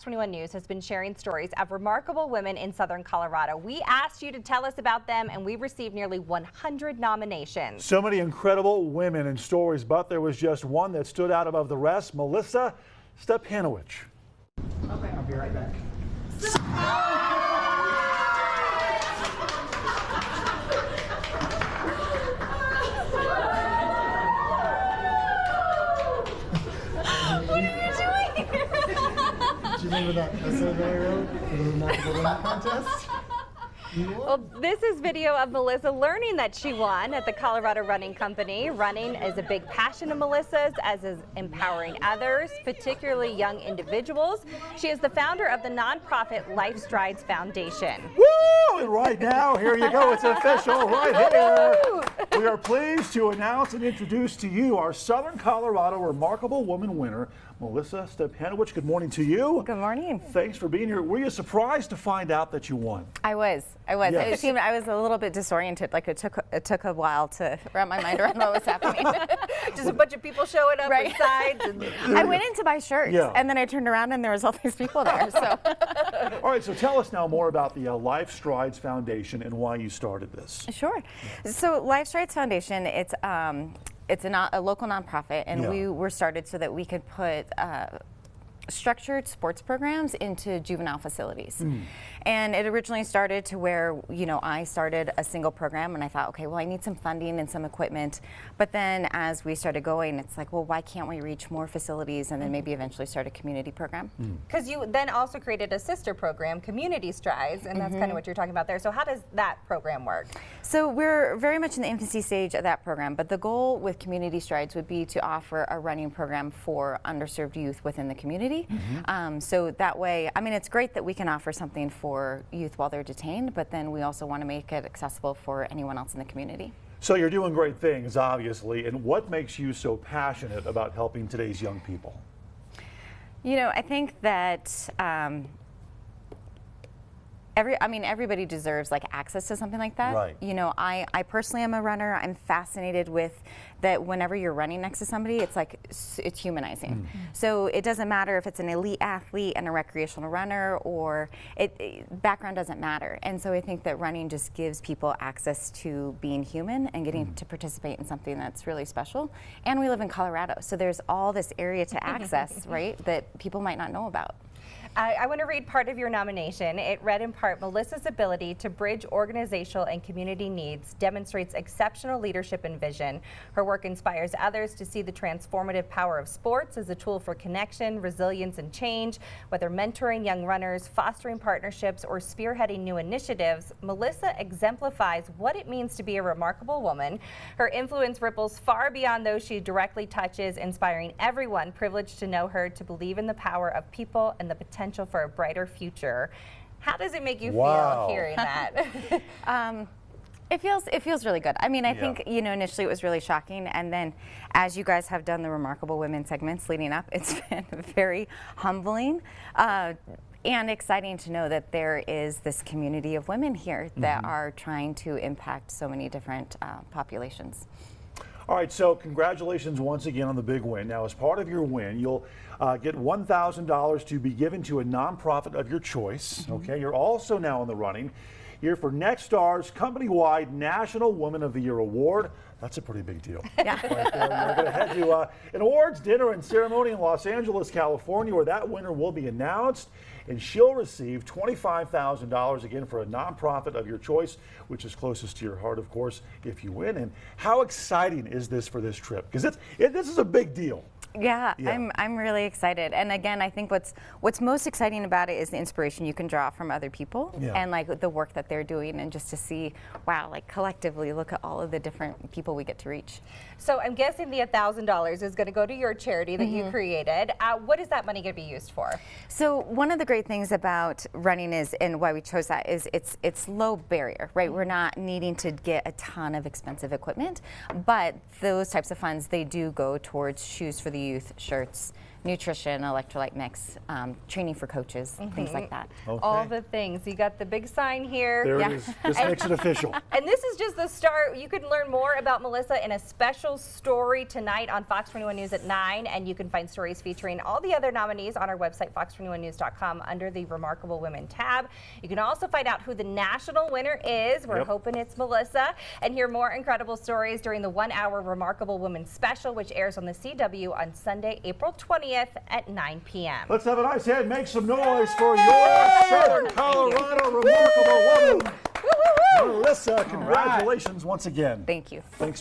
21 News has been sharing stories of remarkable women in southern Colorado. We asked you to tell us about them, and we received nearly 100 nominations. So many incredible women and stories, but there was just one that stood out above the rest: Melissa Stapanowich. Okay, I'll be right back. Do you remember that essay that I wrote for the Remarkable Women Contest? Well, this is video of Melissa learning that she won at the Colorado Running Company. Running is a big passion of Melissa's, as is empowering others, particularly young individuals. She is the founder of the nonprofit Life Strides Foundation. Woo! And right now, here you go. It's official right here. We are pleased to announce and introduce to you our Southern Colorado Remarkable Woman winner, Melissa Stapanowich. Good morning to you. Good morning. Thanks for being here. Were you surprised to find out that you won? I was. Yes. I was a little bit disoriented. Like it took a while to wrap my mind around what was happening. Just a bunch of people showing up Right. with sides. And I went in to buy shirts, and then I turned around and there was all these people there. So. All right, so tell us now more about the Life Strides Foundation and why you started this. Sure. So Life Strides Foundation, it's a local nonprofit, and we were started so that we could put structured sports programs into juvenile facilities. And it originally started to where, I started a single program and I thought, okay, well, I need some funding and some equipment. But then as we started going, it's like, well, why can't we reach more facilities and then maybe eventually start a community program? Because you then also created a sister program, Community Strides, and that's kind of what you're talking about there. So how does that program work? So we're very much in the infancy stage of that program, but the goal with Community Strides would be to offer a running program for underserved youth within the community. So that way, it's great that we can offer something for youth while they're detained, but then we also want to make it accessible for anyone else in the community. So you're doing great things, obviously, and what makes you so passionate about helping today's young people? I think that everybody deserves access to something like that. Right. I personally am a runner. I'm fascinated with that. Whenever you're running next to somebody, it's humanizing. So it doesn't matter if it's an elite athlete and a recreational runner, or background doesn't matter. And so I think that running just gives people access to being human and getting to participate in something that's really special. And we live in Colorado, so there's all this area to access, right, that people might not know about. I want to read part of your nomination. It read in part, Melissa's ability to bridge organizational and community needs demonstrates exceptional leadership and vision. Her work inspires others to see the transformative power of sports as a tool for connection, resilience, and change. Whether mentoring young runners, fostering partnerships, or spearheading new initiatives, Melissa exemplifies what it means to be a remarkable woman. Her influence ripples far beyond those she directly touches, inspiring everyone privileged to know her to believe in the power of people and the potential for a brighter future. How does it make you feel hearing that? It feels really good. I think, initially it was really shocking, and then as you guys have done the Remarkable Women segments leading up, it's been very humbling and exciting to know that there is this community of women here that are trying to impact so many different populations. All right, so congratulations once again on the big win. Now, as part of your win, you'll get $1,000 to be given to a nonprofit of your choice. Okay, you're also now in the running here for Next Star's company-wide National Woman of the Year Award. That's a pretty big deal. Yeah. Right there. We're going to head to an awards dinner and ceremony in Los Angeles, California, where that winner will be announced, and she'll receive $25,000 again for a nonprofit of your choice, which is closest to your heart, of course, if you win. And how exciting is this for this trip? Because this is a big deal. Yeah, I'm really excited, and again, I think what's most exciting about it is the inspiration you can draw from other people and the work that they're doing, and just to see, wow, collectively, look at all of the different people we get to reach. So I'm guessing the $1,000 is going to go to your charity that you created. What is that money going to be used for? So one of the great things about running is, and why we chose that, is it's low barrier, right? We're not needing to get a ton of expensive equipment, but those types of funds, they do go towards shoes for the youth, shirts, nutrition, electrolyte mix, training for coaches, things like that. Okay. All the things. You got the big sign here. There Yeah. it is. This makes it official. And this is just the start. You can learn more about Melissa in a special story tonight on Fox 21 News at 9, and you can find stories featuring all the other nominees on our website, fox21news.com, under the Remarkable Women tab. You can also find out who the national winner is. We're hoping it's Melissa, and hear more incredible stories during the 1-hour Remarkable Women special, which airs on the CW on Sunday, April 20th at 9 p.m. Let's have a nice hand. Make some noise for your Southern Colorado Remarkable Woman, Melissa. Congratulations once again. Thank you. Thanks.